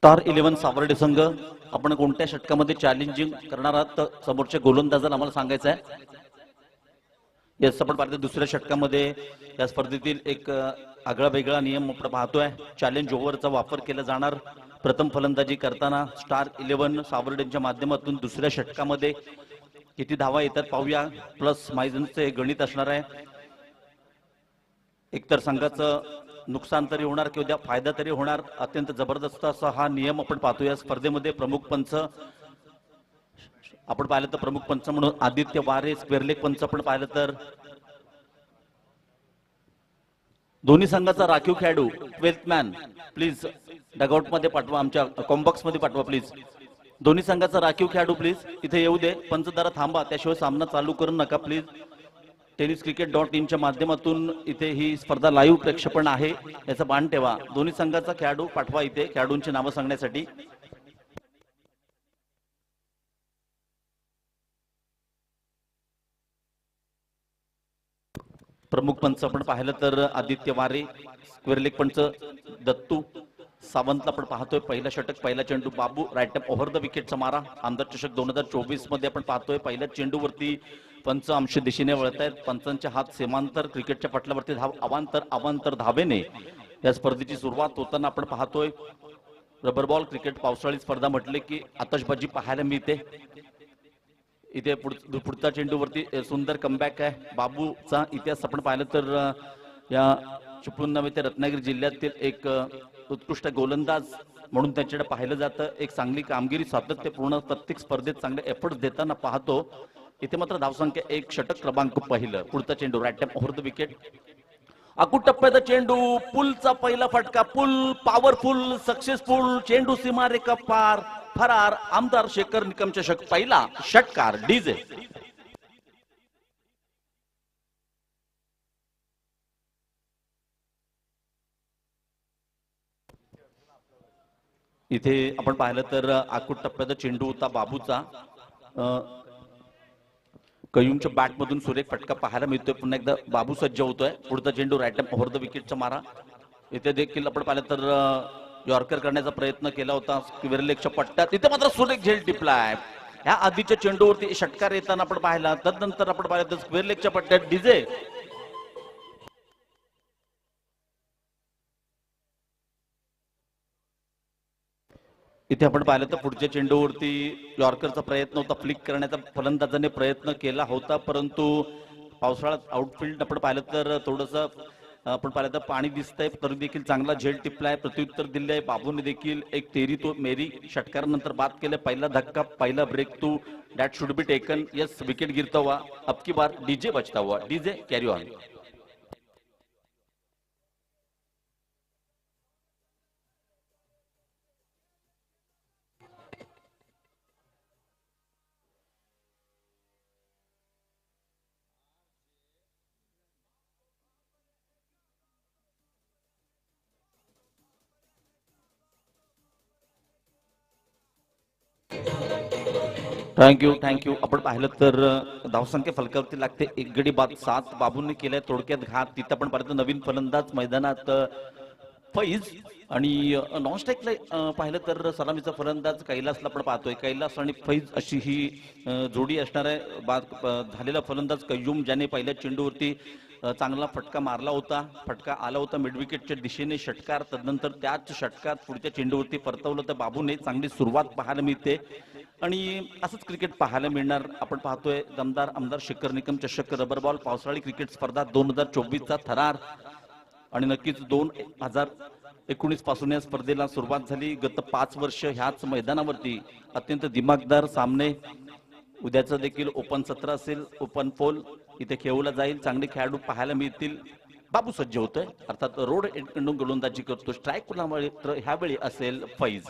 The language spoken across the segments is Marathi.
स्टार 11 सावर्डे संघ आपण कोणत्या षटकामध्ये चॅलेंजिंग करणार आहात समोरच्या गोलंदाजाला आम्हाला सांगायचं आहे. यस, आपण पाहतो दुसऱ्या षटकामध्ये या स्पर्धेतील एक आगळा वेगळा नियम आपण पाहतोय. चॅलेंज ओव्हरचा वापर केला जाणार. प्रथम फलंदाजी करताना स्टार 11 सावर्डेंच्या माध्यमातून दुसऱ्या षटकामध्ये किती धावा येतात पाहूया. प्लस मायझनचे गणित असणार आहे. एकतर संघाचं नुकसान तरी होणार किंवा फायदा तरी होणार. अत्यंत जबरदस्त असा हा नियम आपण पाहतो या स्पर्धेमध्ये. प्रमुख पंच आपण पाहिलं तर प्रमुख पंच म्हणून आदित्य वारे, स्क्वेअरलेग पंच आपण पाहिलं तर दोन्ही संघाचा राखीव खेळाडू 12th मॅन प्लीज डगआउट मध्ये पाठवा, आमच्या कॉम्बॉक्स मध्ये पाठवा प्लीज. दोन्ही संघाचा राखीव खेळाडू प्लीज इथे येऊ दे. पंचदारा थांबा, त्याशिवाय सामना चालू करू नका प्लीज. tenniscricket.in च्या माध्यमातून इथे ही स्पर्धा लाईव्ह प्रेक्षेपण आहे, याचा भान ठेवा. दोन्ही संघाचा खेळाडू पाठवा इथे खेळाडूंची नावं सांगण्यासाठी. प्रमुख पंच आपण पाहिलं तर आदित्य वारे, स्क्वेअरलेग पंच दत्तू सावंतला आपण पाहतोय. पहिला षटक पहिला चेंडू बाबू राईट अप ओव्हर द विकेटचा मारा. आंध्र चषक 2024 मध्ये आपण पाहतोय पहिल्या चेंडूवरती पंच आमच्या दिशेने वळत आहेत. पंचांचे हात सीमांतर क्रिकेटच्या पटलावरती धाव अवांतर धावेने या स्पर्धेची सुरुवात होताना आपण पाहतोय. रबर बॉल क्रिकेट पावसाळी स्पर्धा म्हटले की आतषबाजी पाहायला मिळते. इथे पुढचा चेंडूवरती सुंदर कमबॅक आहे बाबूचा. इतिहास आपण पाहिलं तर या चिपळूण नव्हे ते रत्नागिरी जिल्ह्यातील एक उत्कृष्ट गोलंदाज म्हणून त्यांच्याकडे पाहिलं जातं. एक चांगली कामगिरी सातत्यपूर्ण प्रत्येक स्पर्धेत चांगले एफर्ट्स देताना पाहतो. इथे मात्र धावसंख्या 1, षटक क्रमांक पहिलं. पुढचा चेंडू राईट अप ओव्हर द विकेट. अकूट टप्प्याचा चेंडू, पुलचा पहिला फटका, पुल पॉवरफुल सक्सेसफुल, चेंडू सीमारेखा पार, फरार. आमदार शेखर निकम चषक पहिला षटकार डीजे. इथे आपण पाहिलं तर अकूट टप्प्याचा चेंडू होता बाबूचा. कयूमच्या बॅट मधून सुरेख फटका पाहायला मिळतोय. पुन्हा एकदा बाबू सज्ज होतोय. पुढचा चेंडू राईट अप ओव्हर द विकेटचा मारा. इथे देखील आपण पाहिलं तर यॉर्कर करण्याचा प्रयत्न केला होता स्क्वेअरलेगच्या पट्ट्यात. इथे मात्र सुरेख झेल टिपलाय. ह्या आधीच्या चेंडूवरती षटकार येताना आपण पाहिला. तदनंतर आपण पाहिलं तर स्क्वेअरलेगच्या पट्ट्यात डीजे. इथे आपण पाहिलं तर पुढच्या चेंडूवरती यॉर्करचा प्रयत्न होता, फ्लिक करण्याचा फलंदाजाने प्रयत्न केला होता, परंतु पावसाळ्यात आउटफील्ड आपण पाहिलं तर थोडंसं आपण पाहिलं तर पाणी दिसतंय तरी देखील चांगला झेल टिपलाय. प्रत्युत्तर दिलंय बाबूने देखील. एक तेरी तो मेरी षटकारानंतर बाद केलं. पहिला धक्का, पहिला break to that should be taken. Yes, wicket गिरता हुआ अब की बार डीजे बचता हुआ. DJ carry on. थँक्यू. आपण पाहिलं तर धावसंख्या फलकावरती लागते. एक गडी बाद 7 बाबूंनी केलाय थोडक्यात घात. तिथं आपण पाहिलं नवीन फलंदाज मैदानात फैज आणि नॉन स्ट्राईकला पाहिलं तर सलामीचा फलंदाज कैलासला आपण पाहतोय. कैलास आणि फैज अशी ही जोडी असणार आहे. बाद झालेला फलंदाज कय्यूम, ज्याने पहिल्या चेंडूवरती चांगला फटका मारला होता. फटका आला होता मिड विकेटच्या दिशेने षटकार. तदनंतर त्याच षटकात पुढच्या चेंडूवरती परतवलं तर बाबूने चांगली सुरुवात पाहायला मिळते आणि असंच क्रिकेट पाहायला मिळणार. आपण पाहतोय दमदार आमदार शेखर निकम चषक रबर बॉल पावसाळी क्रिकेट स्पर्धा 2024चा थरार. आणि नक्कीच 2019 पासून या स्पर्धेला सुरुवात झाली. गत 5 वर्ष ह्याच मैदानावरती अत्यंत दिमागदार सामने. उद्याचं देखील ओपन सत्र असेल, ओपन पोल इथे खेळवला जाईल. चांगले खेळाडू पाहायला मिळतील. बाबू सज्ज होतोय, अर्थात रोड एंडकडून गोलंदाजी करतो. स्ट्राईक तर ह्यावेळी असेल फैज.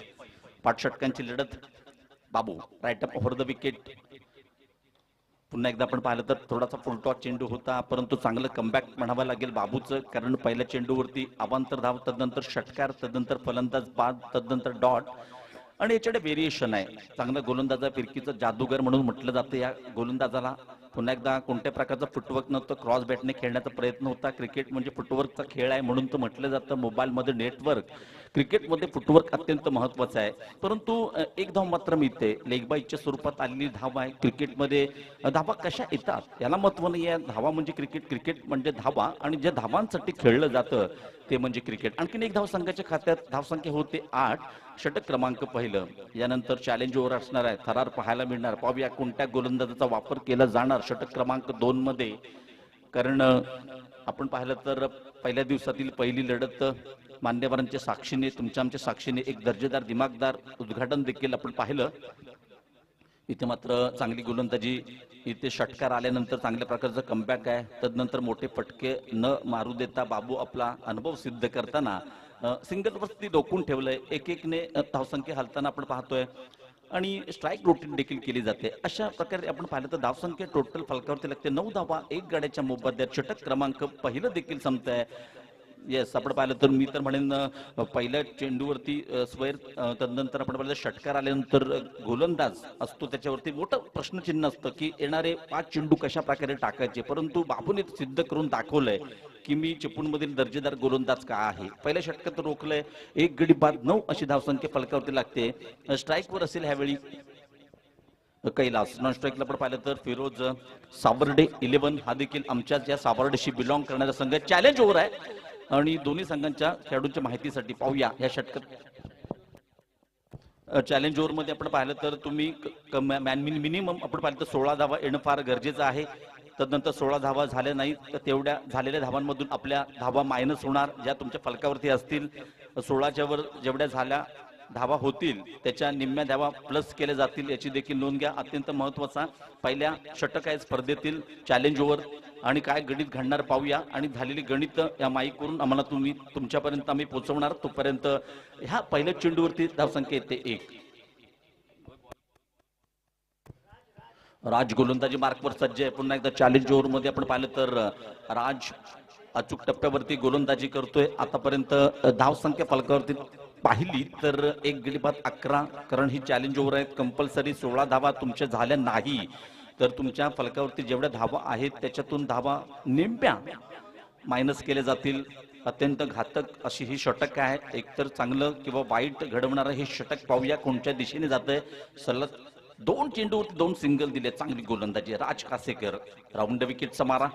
5 षटकांची लढत. बाबू राईट अप ओव्हर द विकेट. पुन्हा एकदा आपण पाहिलं तर थोडासा फुलटॉस चेंडू होता, परंतु चांगलं कमबॅक म्हणावं लागेल बाबूचं. कारण पहिल्या चेंडूवरती अवांतर धाव, तदनंतर षटकार, तदनंतर फलंदाज बाद, तदनंतर डॉट. आणि याच्याकडे व्हेरिएशन आहे. चांगला गोलंदाजा, फिरकीचा जादूगर म्हणून म्हटलं जातं या गोलंदाजाला. पुन्हा एकदा कोणत्या प्रकारचा फुटवर्क नव्हतं, क्रॉस बॅटने खेळण्याचा प्रयत्न होता. क्रिकेट म्हणजे फुटवर्कचा खेळ आहे म्हणून तर म्हटलं जातं. मोबाईलमध्ये नेटवर्क, क्रिकेटमध्ये फुटवर्क अत्यंत महत्वाचं आहे. परंतु एक धाव मात्र मिळते, लेगबाईच्या स्वरूपात आलेली धाव आहे. क्रिकेटमध्ये धावा कशा येतात याला महत्व नाही आहे. धावा म्हणजे क्रिकेट, क्रिकेट म्हणजे धावा, आणि ज्या धावांसाठी खेळलं जातं ते म्हणजे क्रिकेट. आणखीन एक धाव संघाच्या खात्यात धावसंख्या होते 8, षटक क्रमांक पहिलं. यानंतर चॅलेंज ओव्हर असणार आहे, थरार पाहायला मिळणार. पाहूया कोणत्या गोलंदाजाचा वापर केला जाणार षटक क्रमांक 2 मध्ये. कारण आपण पाहिलं तर पहिल्या दिवसातील पहिली लढत मान्यवरांच्या साक्षीने, तुमच्या आमच्या साक्षीने एक दर्जेदार दिमागदार उद्घाटन देखील आपण पाहिलं. इथे मात्र चांगली गोलंदाजी, इथे षटकार आल्यानंतर चांगल्या प्रकारचं कमबॅक आहे. तदनंतर मोठे फटके न मारू देता बाबू आपला अनुभव सिद्ध करताना सिंगलवरती डोकून ठेवलंय. एक एकने धावसंख्या हलताना आपण पाहतोय आणि स्ट्राईक रोटेट देखील केली जाते. अशा प्रकारे आपण पाहिलं तर धावसंख्या टोटल फलकावरती लागते 9 धावा 1 गड्याच्या मोबदल्यात. षटक क्रमांक पहिलं देखील संपतंय. येस, आपण पाहिलं तर मी तर म्हणेन पहिल्या चेंडूवरती स्वैर, तदनंतर आपण पाहिलं षटकार आल्यानंतर गोलंदाज असतो त्याच्यावरती मोठं प्रश्नचिन्ह असतं की येणारे 5 चेंडू कशा प्रकारे टाकायचे. परंतु बाबूने सिद्ध करून दाखवलंय की मी चिपळूणमधील दर्जेदार गोलंदाज का आहे. पहिल्या षटकात रोखलंय, 1 गडी बाद 9 अशी धावसंख्या फलकावरती लागते. स्ट्राईकवर असेल ह्यावेळी कैलास. नॉन स्ट्राईकला आपण पाहिलं तर फिरोज साबर्डे 11 हा देखील आमच्याच या साबर्डेशी बिलॉंग करणारा संघ. चॅलेंज ओव्हर आहे आणि दोन्ही संघांच्या खेळाडूंच्या माहितीसाठी पाहूया या षटकात. चॅलेंज ओव्हर मध्ये आपण पाहिलं तर तुम्ही मिनिमम आपण पाहिलं तर 16 धावा येणं फार गरजेचं आहे. तदनंतर 16 धावा झाल्या नाही तर तेवढ्या झालेल्या धावांमधून आपल्या धावा मायनस होणार, ज्या तुमच्या फलकावरती असतील. 16च्या वर जेवढ्या झाल्या धावा होतील त्याच्या निम्म्या धावा प्लस केल्या जातील, याची देखील नोंद घ्या. अत्यंत महत्वाचा पहिल्या षटक आहे स्पर्धेतील चॅलेंज ओव्हर. आणि काय गणित घडणार पाहूया, आणि झालेली गणित या माईक करून आम्हाला तुमच्यापर्यंत आम्ही पोहोचवणार. तोपर्यंत ह्या पहिल्या चेंडूवरती धावसंख्या येते 1. राज गोलंदाजी मार्कवर सज्ज आहे. पुन्हा एकदा चॅलेंज ओव्हर मध्ये आपण पाहिलं तर राज अचूक टप्प्यावरती गोलंदाजी करतोय. आतापर्यंत धावसंख्या फलकावरती पाहिली तर 1 गडी बाद 11, कारण ही चॅलेंज ओव्हर आहेत. कंपल्सरी 16 धावा तुमच्या झाल्या नाही तर तुमच्या फलकावरती जेवढ्या धावा आहेत त्याच्यातून धावा निम्म्या मायनस केल्या जातील. अत्यंत घातक अशी ही षटक आहे. एकतर चांगलं किंवा वाईट घडवणारं हे षटक. पाहूया कोणत्या दिशेने जातंय. सलग 2 चेंडूवरती 2 सिंगल दिले. चांगली गोलंदाजी राज कासेकर. राऊंड विकेटचा मारा.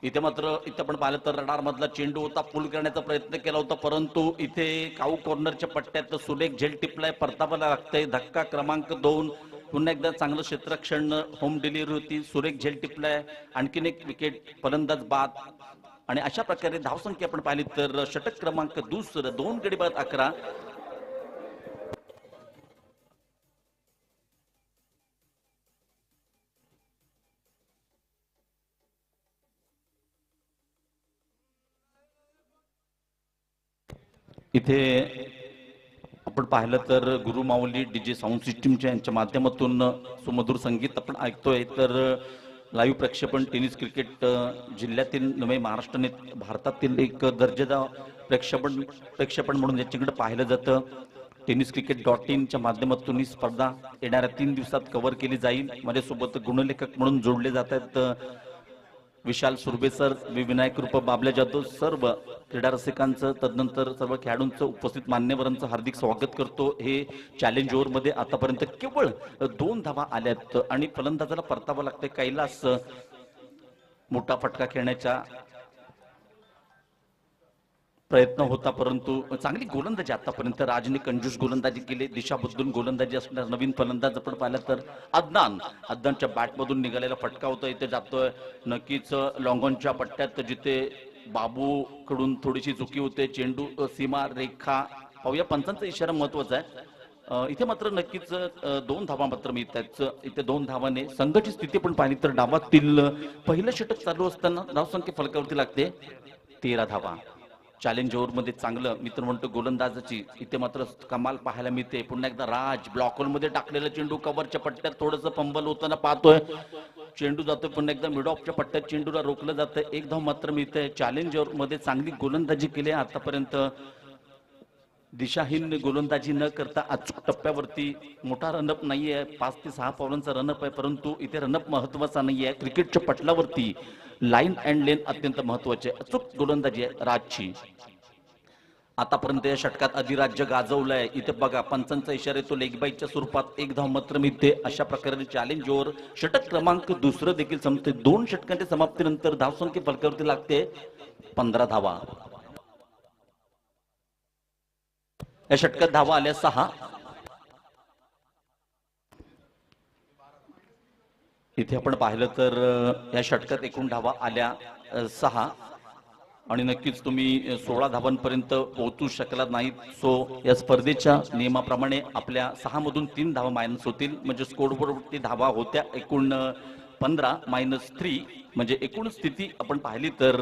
इथे आपण पाहिलं तर रडार मधला चेंडू होता, पुल करण्याचा प्रयत्न केला होता, परंतु इथे काऊ कॉर्नरच्या पट्ट्यात सुरेख झेल टिपलाय. परतावायला लागतंय. धक्का क्रमांक 2. पुन्हा एकदा चांगलं क्षेत्ररक्षण, होम डिलिव्हरी होती, सुरेख झेल टिपलाय. आणखीन एक विकेट, फलंदाज बाद. आणि अशा प्रकारे धावसंख्या आपण पाहिली तर षटक क्रमांक 2 गडी बाद 11. इथे आपण पाहिलं तर गुरुमाऊली डीजे साऊंड सिस्टीमच्या यांच्या माध्यमातून सुमधुर संगीत आपण ऐकतोय. तर लाईव्ह प्रक्षेपण टेनिस क्रिकेट जिल्ह्यातील नव्हे महाराष्ट्राने भारतातील एक दर्जेदार प्रेक्षेपण म्हणून याच्याकडे पाहिलं जातं. tenniscricket.in च्या माध्यमातून ही स्पर्धा येणाऱ्या 3 दिवसात कव्हर केली जाईल. माझ्यासोबत गुणलेखक म्हणून जोडले जात आहेत विशाल सुरबे सर, विनायक रूप, बाबल्या जाधव. सर्व क्रीडा रसिकांचं तदनंतर सर्व खेळाडूंचं उपस्थित मान्यवरांचं हार्दिक स्वागत करतो. हे चॅलेंज ओव्हर मध्ये आतापर्यंत केवळ 2 धावा आल्यात आणि फलंदाजाला परतावं लागतंय. कैलास मोठा फटका खेळण्याचा प्रयत्न होता, परंतु चांगली गोलंदाजी आतापर्यंत राजने कंजूस गोलंदाजी केली. दिशा बदलून गोलंदाजी असणार. नवीन फलंदाज आपण पाहिला तर अदनानच्या बॅटमधून निघालेला फटका होता, इथे जातोय. नक्कीच लॉंगॉनच्या पट्ट्यात जिथे बाबू कडून थोडीशी चुकी होते. चेंडू सीमा रेखा पाहूया. पंचांचा इशारा महत्वाचा आहे. इथे मात्र नक्कीच 2 धावा मात्र मिळत आहेत. इथे 2 धावाने संघाची स्थिती पण पाहिली तर डावातील पहिलं षटक चालू असताना धावसंख्या फलकावरती लागते 13 धावा. चॅलेंज ओव्हर मध्ये चांगलं मित्र म्हणतो गोलंदाजाची इथे मात्र कमाल पाहायला मिळते. पुन्हा एकदा राज ब्लॉकहोल मध्ये टाकलेला चेंडू कव्हरच्या पट्ट्यात थोडंसं फंबल होताना पाहतोय. चेंडू जातोय, पुन्हा एकदा मिड ऑफच्या पट्ट्यात चेंडूला रोखलं जातं. 1 धाव मात्र मिळते. चॅलेंज ओव्हर मध्ये चांगली गोलंदाजी केली आतापर्यंत दिशाहीन गोलंदाजी न करता अचूक टप्प्यावरती मोठा रनअप नाहीये, 5 ते 6 पावलांचा रनअप आहे, परंतु इथे रनअप महत्वाचा नाहीये. क्रिकेटच्या पटलावरती लाईन अँड लेन अत्यंत महत्वाचे. अचूक गोलंदाजी आहे राजची. आतापर्यंत या षटकात अधिराज्य गाजवलंय. इथे बघा पंचांचा इशारा तो लेग बाईच्या स्वरूपात एक धाव मात्र मिळते. अशा प्रकारे चॅलेंज ओव्हर षटक क्रमांक दुसरं देखील संपते. 2 षटकांच्या समाप्तीनंतर धावसंख्या फलकावरती लागते 15 धावा. या षटकात धावा आल्या 6. इथे आपण पाहिलं तर या षटकात एकूण धावा आल्या 6 आणि नक्कीच तुम्ही 16 धावांपर्यंत पोहोचू शकला नाहीत. सो या स्पर्धेच्या नियमाप्रमाणे आपल्या 6 मधून 3 धावा मायनस होतील, म्हणजे स्कोरवरती धावा होत्या एकूण 15 - 3, म्हणजे एकूण स्थिती आपण पाहिली तर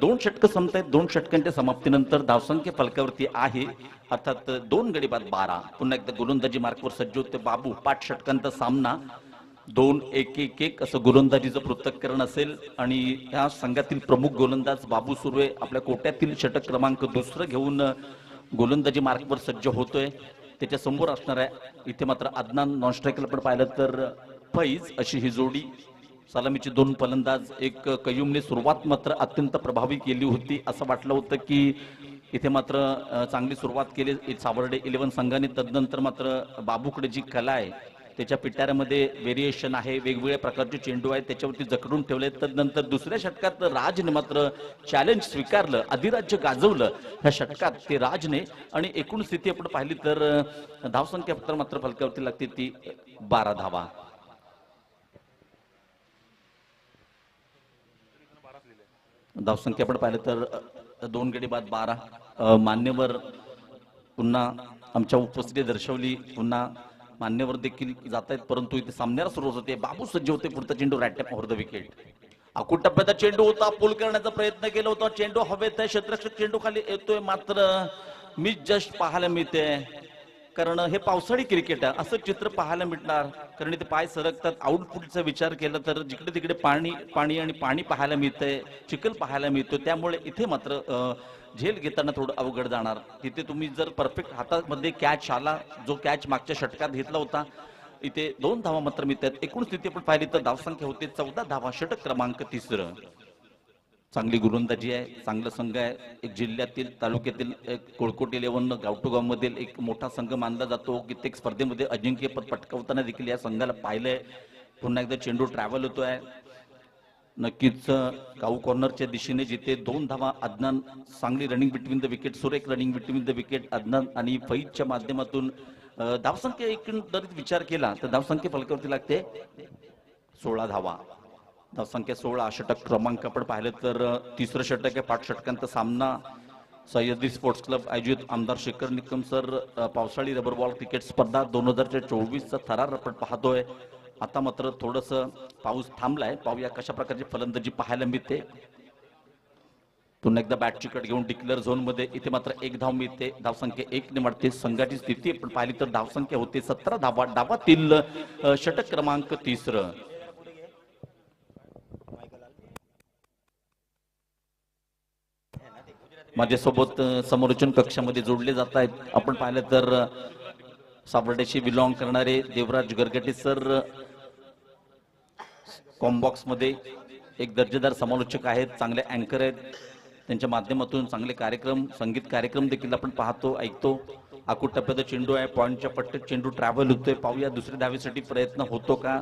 2 षटकं संपतायत. 2 षटकांच्या समाप्तीनंतर धावसंख्या फलकावरती आहे अर्थात 2 गडी बाद 12. पुन्हा एकदा गोलंदाजी मार्कवर सज्ज होते बाबू. 5 षटकांचा सामना 2-1-1-1 असं गोलंदाजीचं पृथक्करण असेल आणि या संघातील प्रमुख गोलंदाज बाबू सुर्वे आपल्या कोट्यातील षटक क्रमांक दुसरं घेऊन गोलंदाजी मार्कवर सज्ज होतोय. त्याच्या समोर असणार आहे इथे मात्र अदनान. नॉन स्ट्रायकला पण पाहिलं तर फैज अशी ही जोडी. सलामीचे 2 फलंदाज. एक कयूमने सुरुवात मात्र अत्यंत प्रभावी केली होती. असं वाटलं होतं की इथे मात्र चांगली सुरुवात केली सावर्डे 11 संघाने. तदनंतर मात्र बाबूकडे जी कला आहे त्याच्या पिटाऱ्यामध्ये व्हेरिएशन आहे, वेगवेगळ्या प्रकारचे चेंडू आहेत त्याच्यावरती जखडून ठेवले. तदनंतर दुसऱ्या षटकात राजने मात्र चॅलेंज स्वीकारलं, अधिराज्य गाजवलं ह्या षटकात ते राजने. आणि एकूण स्थिती आपण पाहिली तर धावसंख्या मात्र फलकावरती लागते ती 12 धावा. धावसंख्या आपण पाहिलं तर 2 गडी बाद 12. मान्यवर पुन्हा आमच्या उपस्थिती दर्शवली. पुन्हा मान्यवर देखील जात आहेत, परंतु इथे सामन्याला सुरुवात होते. बाबू सज्ज होते. पुढचा चेंडू right tap over the wicket. अकुट टप्प्याचा चेंडू होता, पूल करण्याचा प्रयत्न केला होता. चेंडू हवेत आहे, क्षेत्ररक्षक चेंडू खाली येतोय मात्र मिस जस्ट पाहायला मिळते. कारण हे पावसाळी क्रिकेट आहे, असं चित्र पाहायला मिळणार. कारण इथे पाय सरकतात. आउटपुटचा विचार केला तर जिकडे तिकडे पाणी आणि पाणी पाहायला मिळतंय, चिखल पाहायला मिळतो. त्यामुळे इथे मात्र झेल घेताना थोडं अवघड जाणार. तिथे तुम्ही जर परफेक्ट हातामध्ये कॅच आला, जो कॅच मागच्या षटकात घेतला होता, इथे 2 धावा मात्र मिळतात. एकूण स्थिती आपण पाहिली तर धावसंख्या होते 14 धावा. षटक क्रमांक 3. चांगली गोलंदाजी आहे, चांगला संघ आहे. एक जिल्ह्यातील तालुक्यातील एक कोळकोट 11 गावटोगाव मधील एक मोठा संघ मानला जातो. कित्येक स्पर्धेमध्ये अजिंक्यपद पटकावताना देखील या संघाला पाहिलंय. पुन्हा एकदा चेंडू ट्रॅव्हल होतोय. नक्कीच काऊ कॉर्नरच्या दिशेने जिथे 2 धावा. अदनान चांगली रनिंग बिटवीन द विकेट, सुरेख running between the wicket. Adnan आणि फैजच्या माध्यमातून धावसंख्या एकंदरीत विचार केला तर धावसंख्या फलकावरती लागते 16 धावा. धावसंख्या 16. षटक क्रमांक आपण पाहिलं तर 3रं षटक आहे. 5 षटकांचा सामना. सह्याद्री स्पोर्ट्स क्लब आयोजित आमदार शेखर निकम सर पावसाळी रबर बॉल क्रिकेट स्पर्धा 2024चा थरार आपण पाहतोय. आता मात्र थोडस पाऊस थांबलाय. पाहूया कशा प्रकारची फलंदाजी पाहायला मिळते. पुन्हा एकदा बॅटची कट घेऊन डिक्लेअर झोन मध्ये. इथे मात्र 1 धाव मिळते. धावसंख्या 1 ने वाढते. संघाची स्थिती आपण पाहिली तर धावसंख्या होते 17 धावा. डावातील षटक क्रमांक 3. माझ्यासोबत समालोचन कक्षामध्ये जोडले जात आहेत. आपण पाहिलं तर सावर्डेशी बिलॉंग करणारे देवराज गरगटे सर कॉम्बॉक्स मध्ये एक दर्जेदार समालोचक आहेत, चांगले अँकर आहेत. त्यांच्या माध्यमातून चांगले कार्यक्रम, संगीत कार्यक्रम देखील आपण पाहतो, ऐकतो. अकुट टप्प्याचा चेंडू आहे. पॉइंटच्या पट्ट्यात चेंडू ट्रॅव्हल होतोय. पाहूया दुसऱ्या धावेसाठी प्रयत्न होतो का.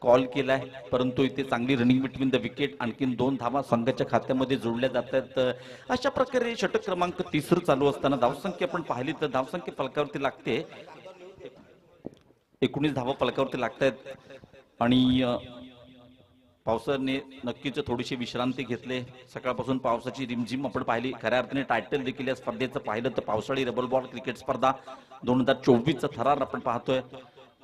कॉल केलाय, परंतु इथे चांगली रनिंग बिटवीन द विकेट. आणखीन 2 धावा संघाच्या खात्यामध्ये जोडल्या जातात. अशा प्रकारे षटक क्रमांक 3 चालू असताना धावसंख्या आपण पाहिली तर धावसंख्या फलकावरती लागते 19 धावा फलकावरती लागतात. आणि पावसाने नक्कीच थोडीशी विश्रांती घेतली. सकाळपासून पावसाची रिमझिम आपण पाहिली. खऱ्या अर्थाने टायटल देखील या स्पर्धेचं पाहिलं तर पावसाळी रबर बॉल क्रिकेट स्पर्धा 2024चा थरार आपण पाहतोय.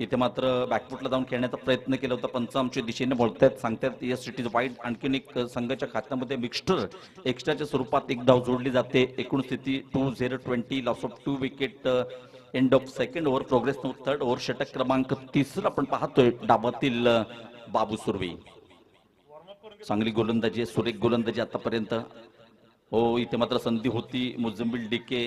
इथे मात्र बॅकफुटला जाऊन खेळण्याचा प्रयत्न केला होता. पंच आमच्या दिशेने बोलतायत, सांगतात यस इट इज वाईड. आणखीन एक संघाच्या खात्यामध्ये मिक्स्टर एक्स्ट्राच्या स्वरूपात 1 धाव जोडली जाते. एकूण स्थिती 2-0-20. Loss of 2 wicket. End of second over. Progress 3rd over. षटक क्रमांक 3 आपण पाहतोय. डाबातील बाबू सुर्वे. चांगली गोलंदाजी, सुरेख गोलंदाजी आतापर्यंत. हो, इथे मात्र संधी होती. मुझम्बिल डीके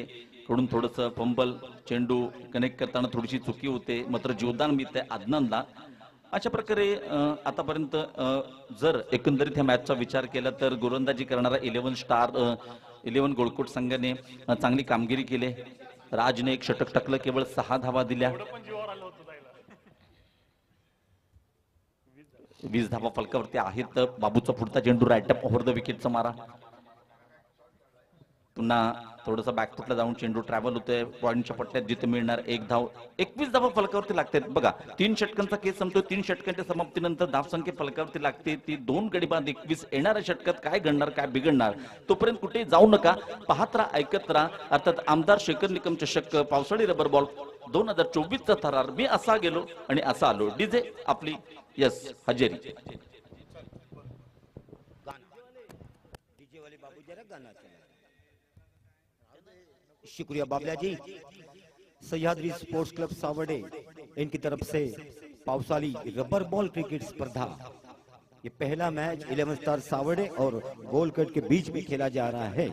कडून थोडस फंबल, चेंडू कनेक्ट करताना थोडीशी चुकी होते, मात्र जीवदान मिळते आदनांना. अशा प्रकारे आतापर्यंत जर एकंदरीत ह्या मॅचचा विचार केला तर गोलंदाजी करणारा 11 गोलकोट संघाने चांगली कामगिरी केली. राजने एक षटक टाकलं, केवळ 6 धावा दिल्या. 20 धावा फलकावरती आहेत. बाबूचा पुढचा चेंडू राईट अप ओव्हर द विकेटचा मारा. पुन्हा थोडंसं बॅकफुटला जाऊन चेंडू ट्रॅव्हल होतोय. पॉईंटच्या पट्ट्यात जिथे मिळणार 1 धाव. 21 धावा फलकावरती लागतात. बघा 3 षटकांचा केस संपतोय. 3 षटकांच्या समाप्तीनंतर धावसंख्या फलकावरती लागते ती 2 गडी बाद 21. येणाऱ्या षटकात काय घडणार, काय बिघडणार, तोपर्यंत कुठे जाऊ नका, पाहत राहा, ऐकत राहा. अर्थात आमदार शेखर निकम चषक पावसाळी रबर बॉल 2024 चा थरार. मी असा गेलो आणि असा आलो. डीजे आपली यस हजेरी. शुक्रिया बाबला जी. सह्याद्री स्पोर्ट्स क्लब सावड़े इनकी तरफ से पावसाली रबर बॉल क्रिकेट स्पर्धा, ये पहला मैच 11 स्टार सावड़े और गोलकट के बीच में खेला जा रहा है।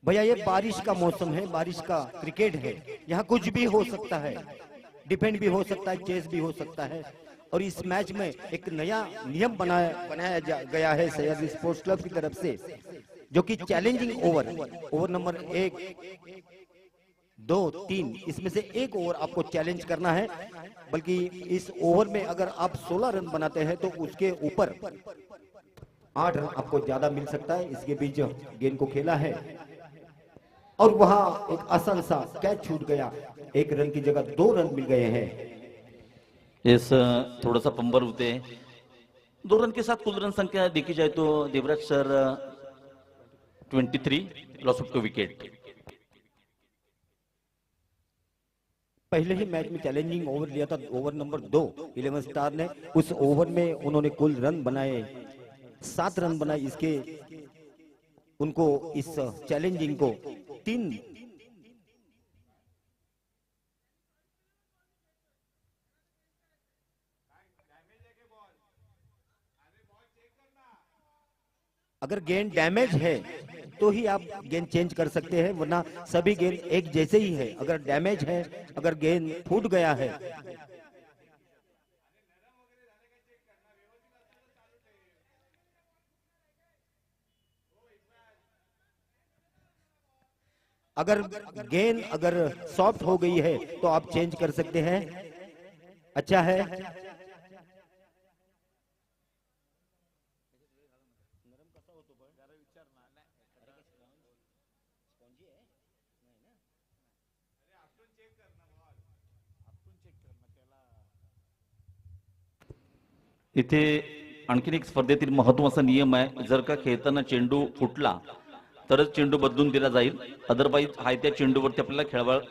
भैया ये बारिश का मौसम है, बारिश का क्रिकेट है, यहाँ कुछ भी हो सकता है, डिफेंड भी हो सकता है, चेस भी हो सकता है। और इस मैच में एक नया नियम बनाया गया है सह्याद्री स्पोर्ट्स क्लब की तरफ से, जो कि चैलेंजिंग ओवर नंबर 1, 2, 3 इसमें से एक ओवर आपको चैलेंज करना है। बल्कि इस ओवर में अगर आप 16 रन बनाते हैं तो उसके ऊपर 8 रन आपको ज्यादा मिल सकता है। इसके बीच गेंद को खेला है और वहां एक आसान सा कैच छूट गया, 1 रन की जगह 2 रन मिल गए हैं। इस थोड़ा सा पंबर होते 2 रन के साथ कुल रन संख्या देखी जाए तो देवराज सर 23, लॉस ऑफ 2 विकेट। पहले ही मैच में चैलेंजिंग ओवर लिया था, ओवर नंबर 2 11 स्टार ने। उस ओवर में उन्होंने कुल रन बनाए 7 रन बनाए। इसके उनको इस चैलेंजिंग को 3 अगर गेंद डैमेज है तो ही आप गेंद चेंज कर सकते हैं, वरना सभी गेंद एक जैसे ही है। अगर डैमेज है, अगर गेंद फूट गया है, अगर सॉफ्ट हो गई है तो आप चेंज कर सकते हैं। अच्छा है। इथे आणखीन एक स्पर्धेतील महत्त्वाचा नियम आहे, जर का खेळताना चेंडू फुटला तरच चेंडू बदलून दिला जाईल, अदरवाईज हाय त्या चेंडूवरती आपल्याला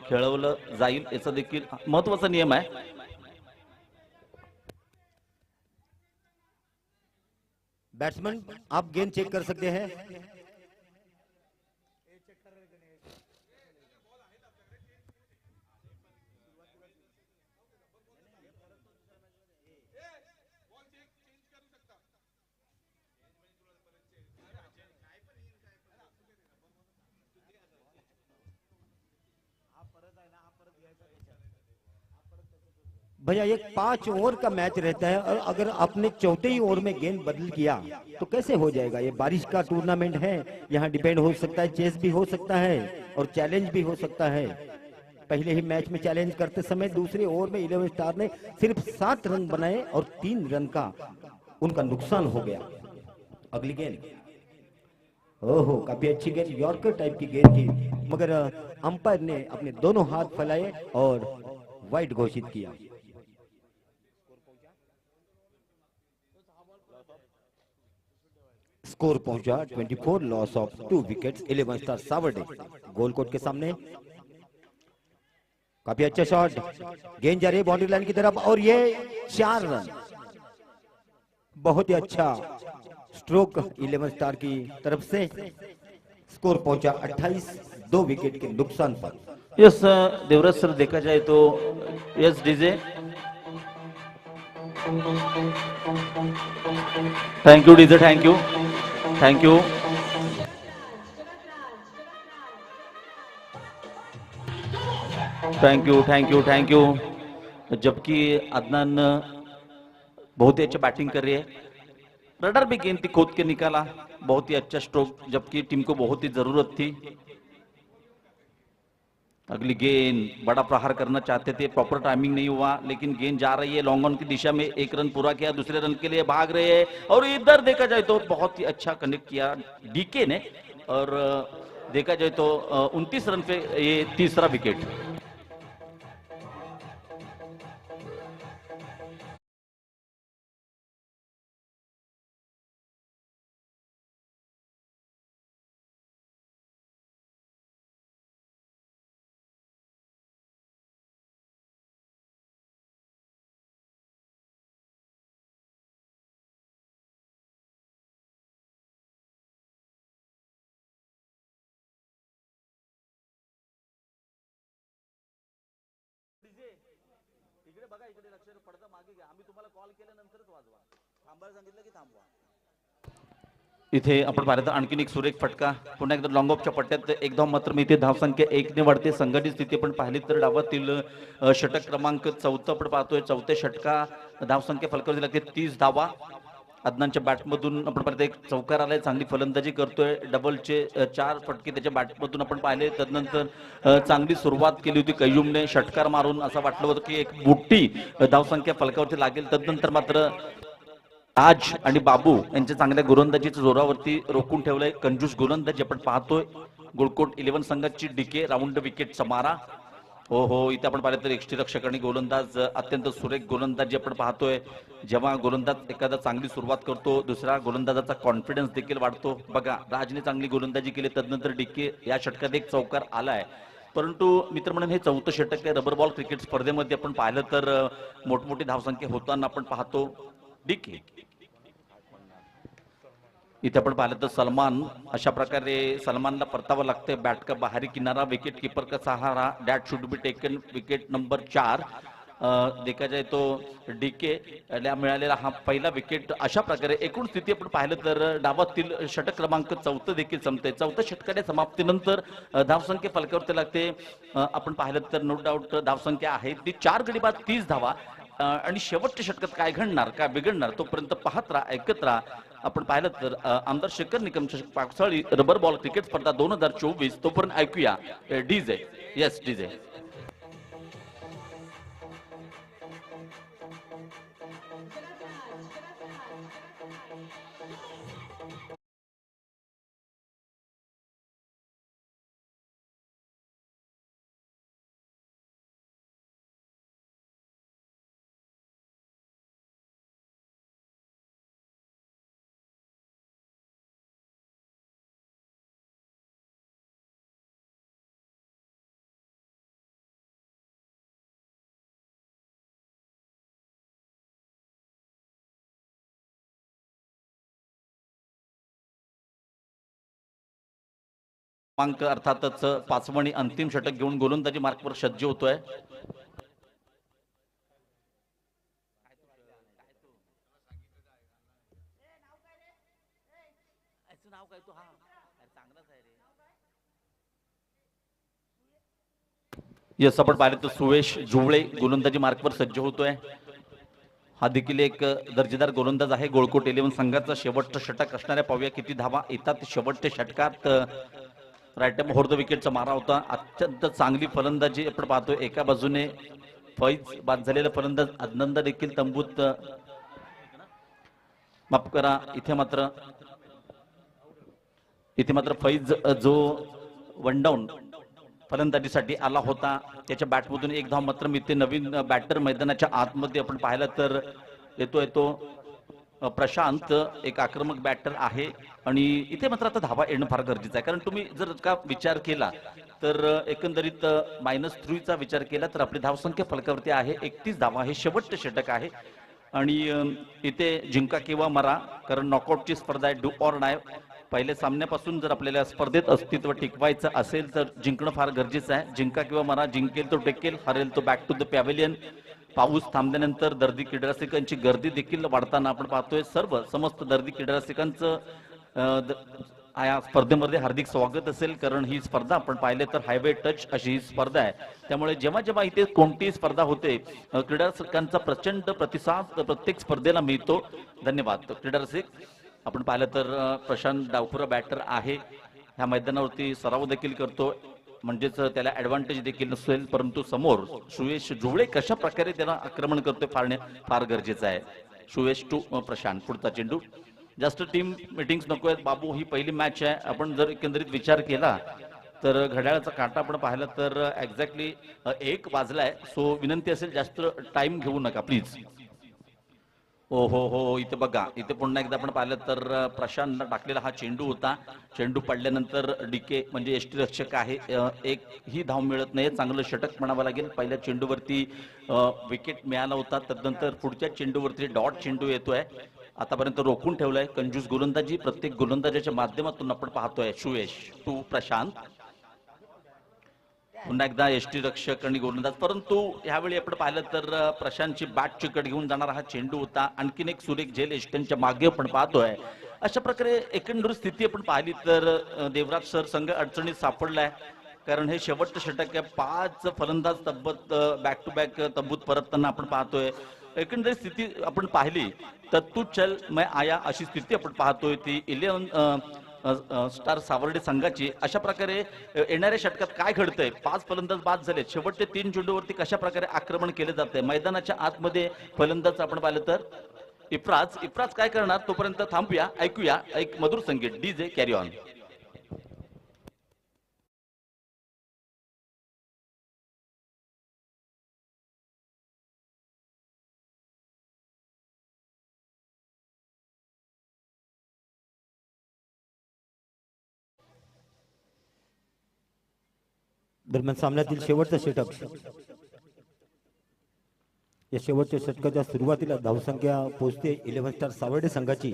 खेळवलं जाईल, याचा देखील महत्त्वाचा नियम आहे। बैट्समैन आप गेंद चेक कर सकते हैं। भैया ये 5 ओवर का मैच रहता है और अगर आपने चौथे ही ओवर में गेंद बदल किया तो कैसे हो जाएगा। ये बारिश का टूर्नामेंट है, यहाँ डिपेंड हो सकता है, चेस भी हो सकता है और चैलेंज भी हो सकता है। पहले ही मैच में चैलेंज करते समय दूसरे ओवर में 11 स्टार ने सिर्फ 7 रन बनाए और 3 रन का उनका नुकसान हो गया। अगली गेंद, ओहो काफी अच्छी गेंद, यॉर्कर टाइप की गेंद थी, मगर अंपायर ने अपने दोनों हाथ फैलाए और वाइड घोषित किया। स्कोर पहुंचा 24, लॉस ऑफ 2 विकेट्स 11 स्टार सावड़े गोलकोट के सामने। काफी अच्छा शॉट, गेंद जा रही है बाउंड्री लाइन की तरफ और ये 4 रन। बहुत ही अच्छा स्ट्रोक 11 स्टार की तरफ से। स्कोर पहुंचा 28, 2 विकेट के नुकसान पर। यस देवराज सर, देखा जाए तो yes DJ, thank you DJ, thank you thank you. Thank you. जबकि अदनान बहुत ही अच्छा बैटिंग कर रही है, रडर भी गेंद थी खोद के निकाला, बहुत ही अच्छा स्ट्रोक, जबकि टीम को बहुत ही जरूरत थी। अगली गेंद बड़ा प्रहार करना चाहते थे, प्रॉपर टाइमिंग नहीं हुआ, लेकिन गेंद जा रही है लॉन्ग ऑन की दिशा में। एक रन पूरा किया, दूसरे रन के लिए भाग रहे हैं और इधर देखा जाए तो बहुत ही अच्छा कनेक्ट किया डीके ने और देखा जाए तो 29 रन पे ये तीसरा विकेट। इकडे बघा, इकडे लक्ष पडदा मागे घ्या, आम्ही तुम्हाला कॉल केल्यानंतरच वाजवा, थांबायला सांगितलं की थांबवा। इथे आपण पाहिलं आणखीन एक सुरेख फटका, पुन्हा एकदा लॉंग ऑफच्या पट्ट्यात एक धाव मात्र मी इथे धावसंख्या 1 ने वाढते। संघटित स्थिती पण पाहिली तर डावातील षटक क्रमांक 4 आपण पाहतोय, चौथ्या षटका धावसंख्या फलकावरती लागते 30 धावा। अदनानच्या बॅटमधून आपण पाहतो एक चौकार आलाय, चांगली फलंदाजी करतोय, डबलचे 4 फटके त्याच्या बॅटमधून आपण पाहिले। तदनंतर चांगली सुरुवात केली होती कय्यूमने षटकार मारून, असं वाटलं होतं की एक मोठी धावसंख्या फलकावरती लागेल। तदनंतर मात्र राज आणि बाबू यांच्या चांगल्या गोलंदाजीच्या जोरावरती रोखून ठेवलंय। कंजूस गोलंदाजी आपण पाहतोय, गोलकोट 11 संघाची डीके राऊंड विकेटचा मारा। हो, इथे आपण पाहिलं तर यष्टीरक्षक आणि गोलंदाज अत्यंत सुरेख गोलंदाजी आपण पाहतोय। जेव्हा गोलंदाज एखादा चांगली सुरुवात करतो, दुसऱ्या गोलंदाजाचा कॉन्फिडन्स देखील वाढतो। बघा, राजने चांगली गोलंदाजी केली, तदनंतर डीके या षटकात एक चौकार आलाय। परंतु मित्र म्हणून हे 4थं षटक आहे रबर बॉल क्रिकेट स्पर्धेमध्ये आपण पाहिलं तर मोठमोठी धावसंख्या होताना आपण पाहतो। डीके इथे आपण पाहिलं तर सलमान, अशा प्रकारे सलमानला परतावं लागतंय, बॅट का बाहरी किनारा, विकेट कीपर का सहारा, that should be taken, wicket number 4 देखा जाए तो डीके याला मिळालेला हा पहिला विकेट। अशा प्रकारे एकूण स्थिती आपण पाहिलं तर डावातील षटक क्रमांक 4 देखील संपते। 4थ्या षटकाच्या समाप्तीनंतर धावसंख्या फलकावरती लागते, आपण पाहिलं तर नो डाऊट धावसंख्या आहे ती 4 गडी बाद 30 धावा। आणि शेवटच्या षटकात काय घडणार काय बिघडणार तोपर्यंत पाहत राहा, ऐकत राहा। आपण पाहिलं तर आमदार शेखर निकम पावसाळी रबर बॉल क्रिकेट स्पर्धा 2024, तोपर्यंत ऐकूया डीजे। Yes DJ. क्रमांक अर्थातच 5वं अंतिम षटक घेऊन गोलंदाजी मार्कवर सज्ज होतोय। यस, आपण पाहिलं तर सुवेश जुवळे गोलंदाजी मार्कवर सज्ज होतोय। हा देखील एक दर्जेदार गोलंदाज आहे। गोलकोट 11 संघाचा शेवटचं षटक असणाऱ्या पाहूया किती धावा येतात शेवटच्या षटकात। राईट होर द विकेटचा मारा होता, अत्यंत चांगली फलंदाजी आपण पाहतोय। एका बाजूने फैज बाद झालेला फलंदाज अदनंद देखील तंबूत, माफ करा, इथे मात्र फैज जो वन डाऊन फलंदाजीसाठी आला होता, त्याच्या बॅटमधून एक धाव मात्र मिळते। नवीन बॅटर मैदानाच्या आतमध्ये आपण पाहिलं तर येतोय तो प्रशांत, एक आक्रमक बॅटर आहे आणि इथे मात्र आता धावा येणं फार गरजेचं आहे। कारण तुम्ही जर का विचार केला तर एकंदरीत -3 चा विचार केला तर आपली धावसंख्या फलकावरती आहे 31 धावा। हे शेवटचे षटक आहे आणि इथे जिंका किंवा मरा, कारण नॉकआउटची स्पर्धा आहे, डू ऑर डाय। पहिल्या सामन्यापासून जर आपल्याला स्पर्धेत अस्तित्व टिकवायचं असेल तर जिंकणं फार गरजेचं आहे। जिंका किंवा मरा, जिंकेल तो टिकेल, हरेल तो बॅक टू द पॅव्हेलियन। पाऊस थांबल्यानंतर दर्दी क्रीडारसिकांची गर्दी देखील वाढताना आपण पाहतोय। समस्त दर्दी क्रीडारसिकांचं या स्पर्धेमध्ये हार्दिक स्वागत असेल, कारण ही स्पर्धा आपण पाहिले तर हायवे टच अशी ही स्पर्धा आहे. त्यामुळे जेव्हा जेव्हा इथे कोणतीही स्पर्धा होते, क्रीडा रसिकांचा प्रचंड प्रतिसाद प्रत्येक स्पर्धेला मिळतो. धन्यवाद क्रीडा रसिक. आपण पाहिलं तर प्रशांत डावखुरा बॅटर आहे, ह्या मैदानावरती सराव देखील करतो, म्हणजेच त्याला ऍडव्हान्टेज देखील नसेल, परंतु समोर सुयश जुवळे कशा प्रकारे त्याला आक्रमण करतोय फार गरजेचं आहे. सुयश टू प्रशांत, पुढचा चेंडू. जास्त टीम मीटिंग्स नको आहेत बाबू, ही पहिली मॅच आहे. आपण जर एकंदरीत विचार केला तर घड्याळाचा काटा आपण पाहिला तर एक्झॅक्टली 1 वाजलाय. सो विनंती असेल जास्त टाइम घेऊ नका प्लीज. हो, इथे बघा, इथे पुन्हा एकदा आपण पाहिलं तर प्रशांतला टाकलेला हा चेंडू होता. चेंडू पडल्यानंतर डीके म्हणजे एसटी रक्षक आहे, एक ही धाव मिळत नाही. चांगलं षटक म्हणावं लागेल. पहिल्या चेंडूवरती विकेट मिळाला होता, त्यानंतर पुढच्या चेंडूवरती डॉट चेंडू येतोय. आतापर्यंत रोखून ठेवलाय कंजूस गोलंदाजी प्रत्येक गोलंदाजाच्या माध्यमातून आपण पाहतोय. सुयश टू प्रशांत, पुन्हा एकदा एसटी रक्षक आणि गोलंदाज, परंतु ह्यावेळी आपण पाहिलं तर प्रशांतची बॅट चिकट घेऊन जाणारा हा चेंडू होता. आणखीन एक सुरेख झेल एसटीच्या मागे आपण पाहतोय. अशा प्रकारे एकंदर स्थिती आपण पाहिली तर देवराज सर संघ अडचणीत सापडलाय, कारण हे शेवटचं षटक आहे. 5 फलंदाज तब्बत बॅक टू बॅक तब्बूत परतताना आपण पाहतोय. एकंदरीत स्थिती आपण पाहिली तर तू चल मैं आया अशी स्थिती आपण पाहतोय. ती 11 स्टार सावर्डे संघाची. अशा प्रकारे येणाऱ्या षटकात काय घडतंय, 5 फलंदाज बाद झाले, शेवटचे 3 चेंडूवरती कशा प्रकारे आक्रमण केले जाते मैदानाच्या आतमध्ये. फलंदाज आपण पाहिलं तर इफ्राज काय करणार, तोपर्यंत थांबूया, ऐकूया एक मधुर संगीत. DJ carry on. दरम्यान सामन्यातील शेवटचा षटक. या शेवटच्या षटकाच्या सुरुवातीला धावसंख्या पोहोचते 11 स्टार सावर्डे संघाची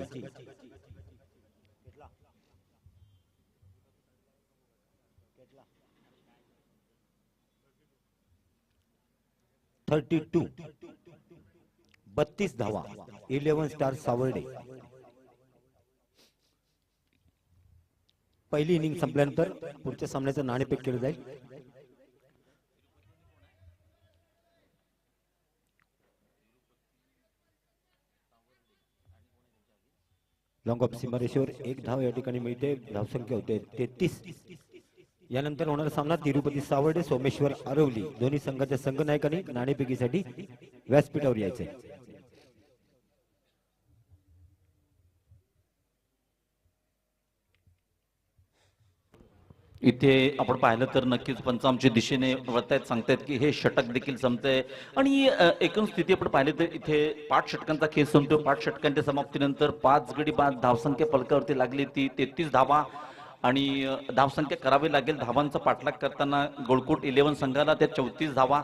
32 धावा. 11 स्टार सावर्डे. पहिली इनिंग संपल्यानंतर पुढच्या सामन्याचं नाणेफेक केलं जाईल. लॉंग ऑफ सीमारेषेवर 1 धाव या ठिकाणी मिळते. धावसंख्या होते 33. यानंतर होणारा सामना तिरुपती सावर्डे सोमेश्वर आरवली दोन्ही संघाच्या संघनायकांनी नाणेफेकीसाठी व्यासपीठावर यायचे. इथे आपण पाहिलं तर नक्कीच पंच आमच्या दिशेने वळतायत, सांगतायत की हे षटक देखील संपतंय. आणि एकूण स्थिती आपण पाहिली तर इथे 5 षटकांचा खेळ संपतो. 5 षटकांच्या समाप्तीनंतर 5 गडी बाद धावसंख्या फलकावरती लागली ती 33 धावा. आणि धावसंख्या करावी लागेल. धावांचा पाठलाग करताना गोळकोट 11 संघाला त्या 34 धावा.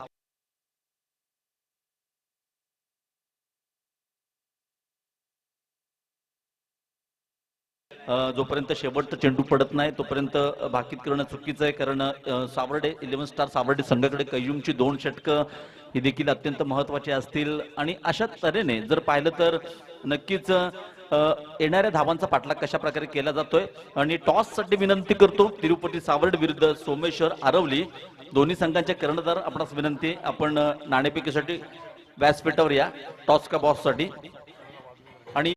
जोपर्यंत शेवटचा चेंडू पडत नाही तोपर्यंत भाकीत करणं चुकीचं आहे, कारण सावर्डे 11 स्टार सावर्डे संघाकडे कय्यूमची 2 षटकं ही देखील अत्यंत महत्वाची असतील. आणि अशा तऱ्हेने जर पाहिलं तर नक्कीच येणाऱ्या धावांचा पाठलाग कशा प्रकारे केला जातोय. आणि टॉस साठी विनंती करतो तिरुपती सावर्डे विरुद्ध सोमेश्वर आरवली दोन्ही संघांचे कर्णधार आपणास विनंती, आपण नाणेफेकीसाठी व्यासपीठावर या टॉस का बॉस साठी. आणि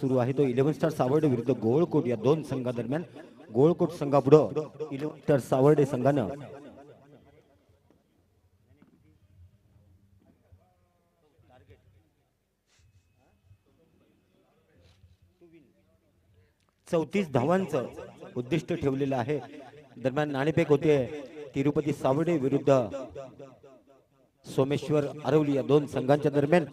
सुरू आहे तो 11 स्टार सावर्डे विरुद्ध गोळकोट या दोन संघादरम्यान. गोळकोट संघापुढं 11 स्टार सावर्डे संघानं चौतीस धावांचं उद्दिष्ट ठेवलेलं आहे. दरम्यान नाणेफेक होते तिरुपती सावर्डे विरुद्ध सोमेश्वर आरवली या दोन संघांच्या दरम्यान.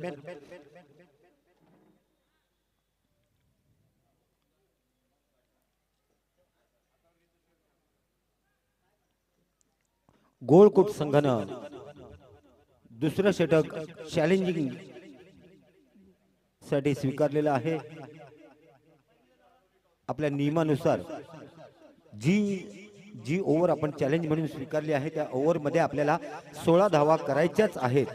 गोळकोट संघानं दुसरं षटक चॅलेंजिंग साठी स्वीकारलेलं आहे. आपल्या नियमानुसार जी ओव्हर आपण चॅलेंज म्हणून स्वीकारली आहे त्या ओव्हर मध्ये आपल्याला 16 धावा करायच्याच आहेत.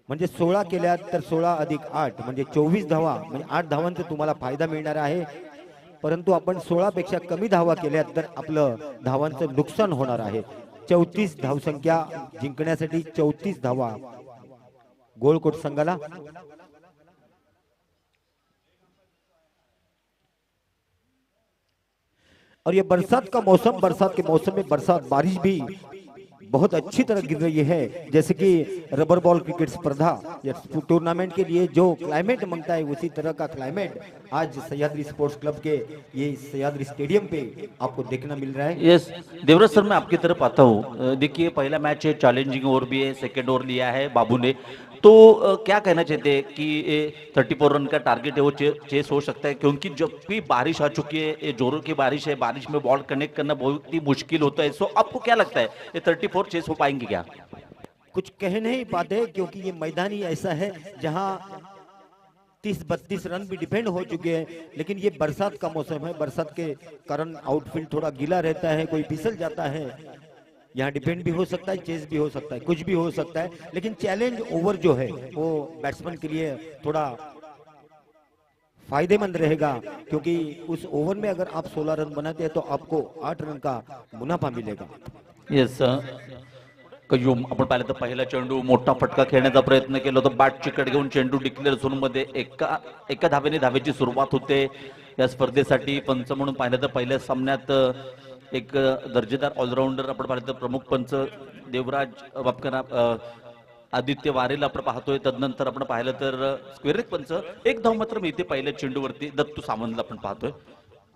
म्हणजे 16 केल्या तर 16 अधिक 8 म्हणजे 24 धावा, म्हणजे 8 धावांचा तुम्हाला फायदा मिळणार आहे. परंतु आपण 16 पेक्षा कमी धावा केल्या तर आपलं धावांचं नुकसान होणार आहे. 34 धावसंख्या जिंकण्यासाठी 34 धावा गोळकोट संघाला. और ये बरसात का मौसम, बरसात के मौसम में बरसात बारिश भी बहुत अच्छी तरह गिर रही है. जैसे कि रबर बॉल क्रिकेट स्पर्धा या टूर्नामेंट के लिए जो क्लाइमेट मांगता है उसी तरह का क्लाइमेट आज सह्याद्री स्पोर्ट्स क्लब के ये सह्याद्री स्टेडियम पे आपको देखना मिल रहा है. यस देवराज सर, मैं आपकी तरफ आता हूँ. देखिए पहला मैच है, चैलेंजिंग ओवर भी है, सेकेंड ओवर लिया है बाबू ने. तो क्या कहना चाहते हैं कि 34 रन का टारगेट है वो चेस हो सकता है, क्योंकि जब भी बारिश आ चुकी है, ये जोरों की बारिश है, बारिश में बॉल कनेक्ट करना बहुत ही मुश्किल होता है. सो आपको क्या लगता है ये 34 चेस हो पाएंगे क्या? कुछ कह नहीं पाते क्योंकि ये मैदान ही ऐसा है जहां 30-32 रन भी डिपेंड हो चुके हैं. लेकिन ये बरसात का मौसम है, बरसात के कारण आउटफील्ड थोड़ा गीला रहता है, कोई फिसल जाता है. यहाँ डिपेंड भी हो सकता है, चेस भी हो सकता है, कुछ भी हो सकता है. लेकिन चैलेंज ओवर जो है वो बैट्समैन के लिए थोड़ा फायदेमंद रहेगा, क्योंकि उस ओवर में अगर आप 16 रन बनाते हैं तो आपको 8 रन का मुनाफा मिलेगा. येस कयूम, आपण पाहिलं तर पहिला चेंडू मोठा फटका खेळण्याचा प्रयत्न केला होता. बॅट चिकट घेऊन चेंडू डिक्लेअर झोन मध्ये एका धावेने धावेची सुरुवात होते या स्पर्धेसाठी. पंच म्हणून पाहिलं तर पहिल्या सामन्यात एक दर्जेदार ऑलराऊंडर आपण पाहिलं तर प्रमुख पंच देवराज बापकरा आदित्य वारेला आपण पाहतोय. तदनंतर आपण पाहिलं तर स्क्वेअर पंच एक धाव मात्र मिळते पहिल्या चेंडूवरती दत्तू सामंतला आपण पाहतोय.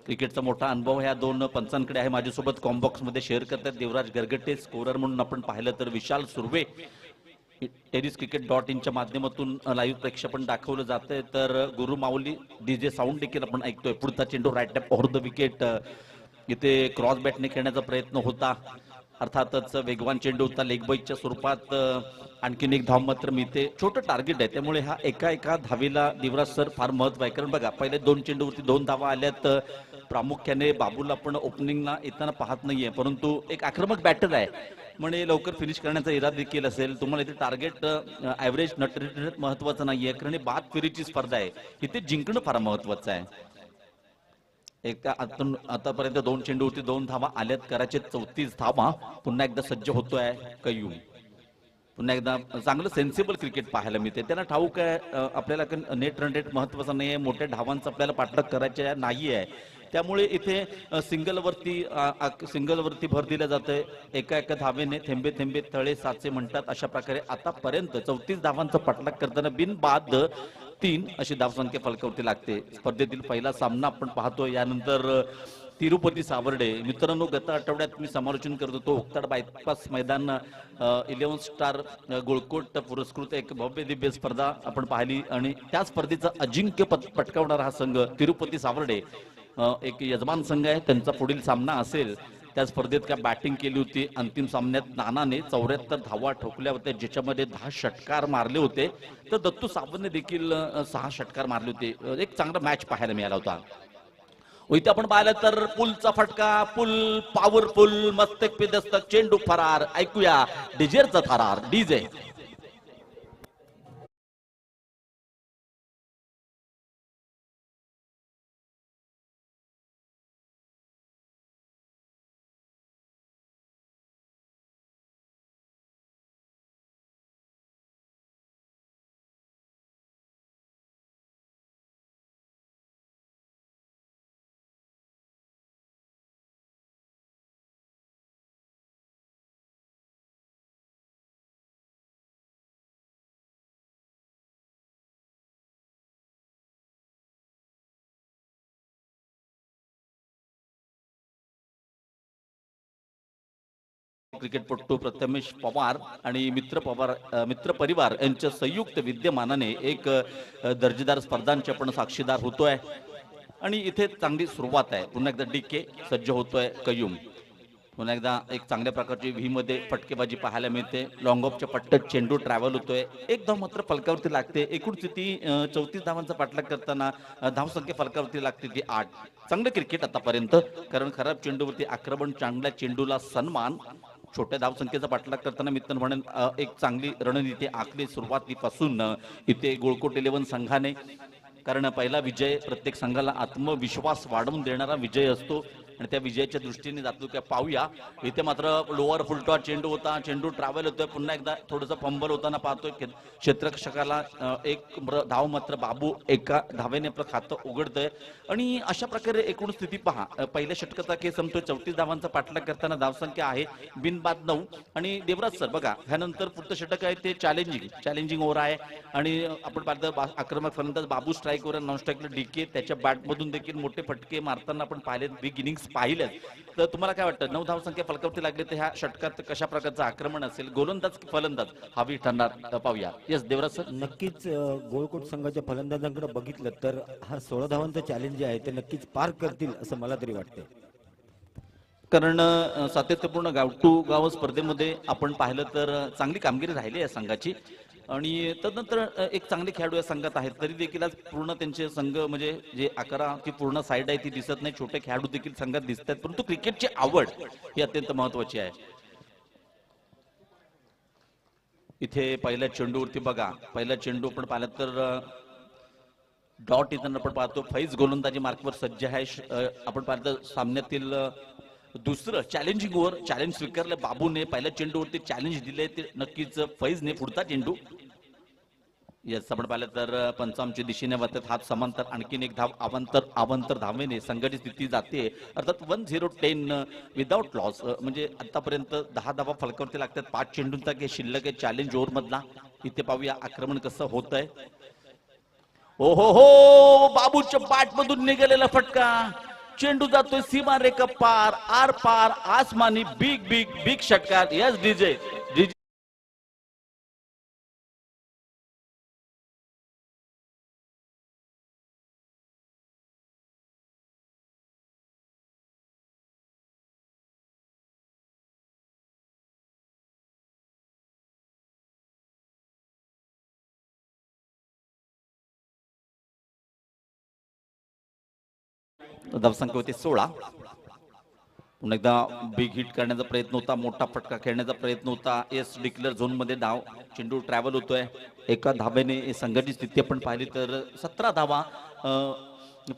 क्रिकेटचा मोठा अनुभव ह्या दोन पंचांकडे आहे. माझ्यासोबत कॉम्बॉक्स मध्ये शेअर करतात देवराज गरगटे. स्कोरर म्हणून आपण पाहिलं तर विशाल सुर्वे. tenniscricket.in च्या माध्यमातून लाईव्ह प्रेक्षेपण दाखवलं जातंय. तर गुरु माऊली डीजे साऊंड देखील आपण ऐकतोय. पुढचा चेंडू right tap over the wicket. इथे क्रॉस बॅटने खेळण्याचा प्रयत्न होता. अर्थातच वेगवान चेंडू होता लेग बाईटच्या स्वरूपात. आणखीन एक धाव मात्र मिळते. छोटं टार्गेट आहे त्यामुळे हा एका धावेला देवराज सर फार महत्व आहे. कारण बघा पहिले 2 चेंडूवरती 2 धावा आल्यात. प्रामुख्याने बाबूला आपण ओपनिंगला येताना पाहत नाहीये, परंतु एक आक्रमक बॅटर आहे म्हणे लवकर फिनिश करण्याचा इरादा देखील असेल. तुम्हाला इथे टार्गेट ऍव्हरेज नट महत्वाचं नाहीये, कारण बाद फेरीची स्पर्धा आहे. इथे जिंकणं फार महत्वाचं आहे. आतापर्यंत 2 चेंडूवरती 2 धावा आल्यात. करायचे 34 धावा. पुन्हा एकदा सज्ज होतोय कयू. पुन्हा एकदा चांगलं सेन्सिबल क्रिकेट पाहायला मिळते. त्यांना ठाऊक आहे आपल्याला नेट रन रेट महत्वाचा नाहीये, मोठ्या धावांचं आपल्याला पाठलाग करायचे नाहीये. त्यामुळे इथे सिंगलवरती भर दिला जातोय. एका धावेने थेंबे थेंबे तळे साचे म्हणतात. अशा प्रकारे आतापर्यंत 34 धावांचा पाठलाग करताना बिनबाद 3 अशी धावसंख्या फलकावरती लागते. स्पर्धेतील पहिला सामना आपण पाहतोय. यानंतर तिरुपती सावर्डे. मित्रांनो गत आठवड्यात मी समालोचन करत होतो उक्ताड बायपास मैदान 11 स्टार गोळकोट पुरस्कृत एक भव्य दिव्य स्पर्धा आपण पाहिली आणि त्या स्पर्धेचा अजिंक्य पटकावणारा हा संघ तिरुपती सावर्डे एक यजमान संघ आहे. त्यांचा पुढील सामना असेल. त्या स्पर्धेत काय बॅटिंग केली होती. अंतिम सामन्यात नानाने 74 धावा ठोकल्या होत्या, ज्याच्यामध्ये 10 षटकार मारले होते. तर दत्तू सावंतने देखील 6 षटकार मारले होते. एक चांगला मॅच पाहायला मिळाला होता. इथे आपण पाहिलं तर पुलचा फटका, पुल पॉवरफुल, मस्तक पे दस्तक, चेंडू फरार. ऐकूया डीजेचा थरार. डीजे क्रिकेटपटू प्रथमेश पवार आणि मित्र परिवार यांच्या संयुक्त विद्यमानाने एक दर्जेदार स्पर्धांचे आपण साक्षीदार होतोय आणि इथे चांगली सुरुवात आहे. पुन्हा एकदा डीके सज्ज होतोय. कयूम पुन्हा एकदा एक चांगल्या प्रकारची व्ही मध्ये फटकेबाजी पाहायला मिळते. लॉंग ऑफच्या पट्ट्यात चेंडू ट्रॅव्हल होतोय. एक धाव मात्र फलकावरती लागते. एकूण स्थिती 34 धावांचा पाठलाग करताना धावसंख्या फलकावरती लागते ती 8. चांगलं क्रिकेट आतापर्यंत, कारण खराब चेंडूवरती आक्रमण, चांगल्या चेंडूला सन्मान. छोट्या धावसंख्येचा पाठलाग करताना मित्र म्हणून एक चांगली रणनीती आखली सुरुवातीपासून इथे गोळकोट 11 संघाने. कारण पहिला विजय प्रत्येक संघाला आत्मविश्वास वाढवून देणारा विजय असतो आणि त्या विजयाच्या दृष्टीने जातो काय पाहूया. इथे मात्र लोअर फुलटॉस चेंडू होता. चेंडू ट्रॅव्हल होतोय. पुन्हा एकदा थोडंसं फंबल होताना पाहतोय. क्षेत्ररक्षकाला एक धाव मात्र बाबू एका धावेने आपलं खातं उघडतंय आणि अशा प्रकारे एकूण स्थिती पहा. पहिल्या षटकाचा खेळ संपतोय. 34 धावांचा पाठलाग करताना धावसंख्या आहे बिनबाद 9. आणि देवराज सर बघा, ह्यानंतर पुढचं षटक आहे ते चॅलेंजिंग ओव्हर आहे आणि आपण पाहतो आक्रमक फलंदाज बाबू स्ट्राईकवर, नॉन स्ट्राईकला डीके. त्याच्या बॅटमधून देखील मोठे फटके मारताना आपण पाहिले, बिग इनिंग्स पाहिलं. तर तुम्हाला काय वाटतं, 9 धावसंख्या फलकावरती लागली तर ह्या षटकात कशा प्रकारचं आक्रमण असेल, गोलंदाज की फलंदाज हवी ठरणार पाहूया. येस देवराज सर. नक्कीच गोळकोट संघाच्या फलंदाजांकडे बघितलं तर हा 16 धावांचा चॅलेंज जे आहे ते नक्कीच पार करतील असं मला तरी वाटतंय. कारण सातत्यपूर्ण गाव टू गाव स्पर्धेमध्ये आपण पाहिलं तर चांगली कामगिरी राहिली आहे संघाची आणि तदनंतर एक चांगले खेळाडू या संघात आहेत. तरी देखील आज पूर्ण त्यांचे संघ म्हणजे जे 11 ची पूर्ण साईड आहे ती दिसत नाही. छोटे खेळाडू देखील संघात दिसत आहेत, परंतु क्रिकेटची आवड ही अत्यंत महत्वाची आहे. इथे पहिल्या चेंडूवरती बघा, पहिला चेंडू आपण पाहिलं तर डॉट इथं आपण पाहतो. फैज गोलंदाजी मार्कवर सज्ज आहे. आपण पाहतो सामन्यातील दुसरं चॅलेंजिंग ओव्हर. चॅलेंज स्वीकारलं बाबूने. पहिल्या चेंडूवरती चॅलेंज दिले ते नक्कीच फैजने. पुढचा चेंडू येस आपण पाहिलं तर पंचामच्या दिशेने वाटत हात समांतर. आणखीन एक धाव अवांतर धावेने संघाची स्थिती जाते अर्थात 10-10 विदाउट लॉस. म्हणजे आतापर्यंत 10 धावा फलकावरती लागतात. 5 चेंडूंचा खेळ शिल्लक आहे चॅलेंज ओव्हर मधला. इथे पाहूया आक्रमण कसं होत आहे. ओ हो, बाबूच्या बॅट मधून निघालेला फटका. चेंडू जातोय सीमा रेखा पार, आर पार, आसमानी. बिग बिग बिग षटकार. Yes DJ. धावसंख्या होती 16. पुन्हा एकदा बिग हिट करण्याचा प्रयत्न होता, मोठा फटका खेळण्याचा प्रयत्न होता. एस डिक्लेअर झोन मध्ये धाव. चेंडू ट्रॅव्हल होतोय. एका धाब्याने संघाची स्थिती आपण पाहिली तर 17 धावा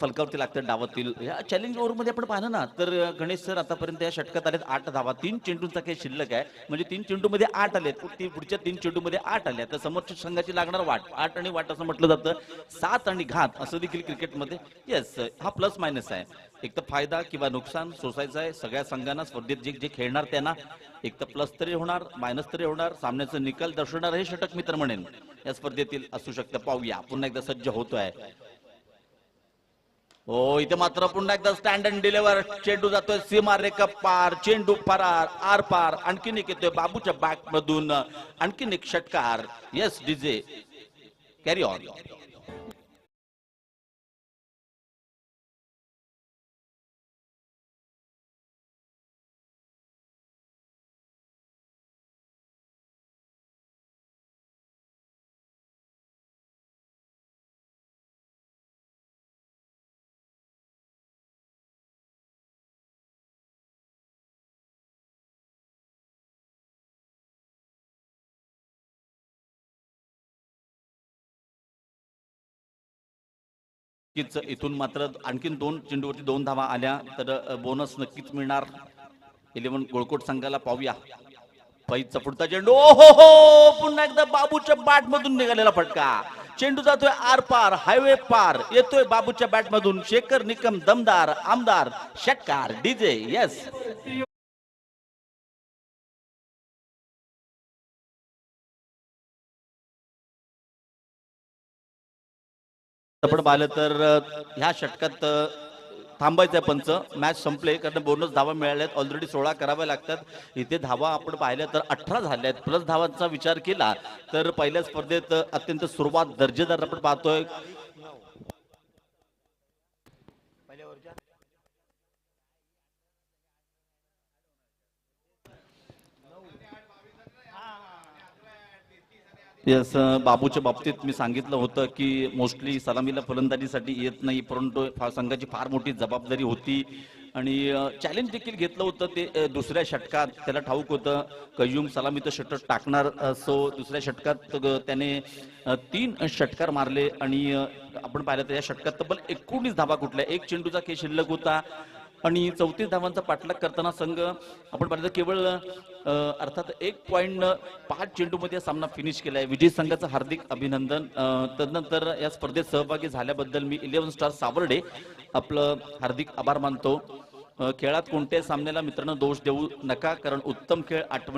फलकावरती लागतात डावातील. या चॅलेंज ओव्हर मध्ये आपण पाहिलं ना तर गणेश सर आतापर्यंत या षटकात आलेत 8 धावा. 3 चेंडूंचा खेळ शिल्लक आहे. म्हणजे 3 चेंडू मध्ये 8 आलेत. पुढच्या 3 चेंडू मध्ये 8 आल्या. तर समोरच्या संघाची लागणार वाट 8 आणि वाट असं म्हटलं जातं. 7 आणि घात असं देखील क्रिकेटमध्ये. येस, हा प्लस मायनस आहे. एक तर फायदा किंवा नुकसान सोसायचं आहे सगळ्या संघांना. स्पर्धेत जे जे खेळणार त्यांना एक तर प्लस तरी होणार, मायनस तरी होणार. सामन्याचा निकाल दर्शवणार हे षटक मित्र म्हणेन या स्पर्धेतील असू शकतं. पाहूया. पुन्हा एकदा सज्ज होतोय. हो, इथे मात्र पुन्हा एकदा स्टँड अँड डिलिव्हर. चेंडू जातोय सीमा रेखा पार. चेंडू फरार, आर पार. आणखीन एक येतोय बाबूच्या बॅट मधून. आणखीन एक षटकार. Yes DJ, carry on. नक्कीच इथून मात्र आणखीन 2 चेंडूवरती 2 धावा आल्या तर बोनस नक्कीच मिळणार 11 गोळकोट संघाला. पाहूया पैचा पुढचा चेंडू. हो, पुन्हा एकदा बाबूच्या बॅट मधून निघालेला फटका. चेंडू जातोय आर पार, हायवे पार. येतोय बाबूच्या बॅट मधून. शेखर निकम दमदार आमदार षटकार. डीजे. येस, आपण पाहिलं तर ह्या षटकात थांबायचंय पंच, मॅच संपले कारण बोनस धावा मिळाल्यात ऑलरेडी 16 कराव्या लागतात इथे धावा आपण पाहिल्या तर 18 झाल्या आहेत प्लस धावांचा विचार केला तर पहिल्या स्पर्धेत अत्यंत सुरुवात दर्जेदार आपण पाहतोय यस बाबूच्या बाबतीत मी सांगितलं होतं की मोस्टली सलामीला फलंदाजीसाठी येत नाही परंतु संघाची फार मोठी जबाबदारी होती आणि चॅलेंज देखील घेतलं होतं ते दुसऱ्या षटकात त्याला ठाऊक होतं कय्यूम सलामीचं षटक टाकणार सो दुसऱ्या षटकात त्याने 3 षटकार मारले आणि आपण पाहिलं तर या षटकात तब्बल 19 धावा कुठल्या एक चेंडूचा खेळ शिल्लक होता आणि 34 धावांचा पाठलाग करताना संघ आपण पाहिलं केवळ अर्थात 1.5 चेंडूमध्ये सामना फिनिश केलाय विजय संघाचं हार्दिक अभिनंदन तदनंतर या स्पर्धेत सहभागी झाल्याबद्दल मी 11 स्टार सावर्डे आपलं हार्दिक आभार मानतो खेळात कोणत्याही सामन्याला मित्रांनो दोष देऊ नका कारण उत्तम खेळ आठवणी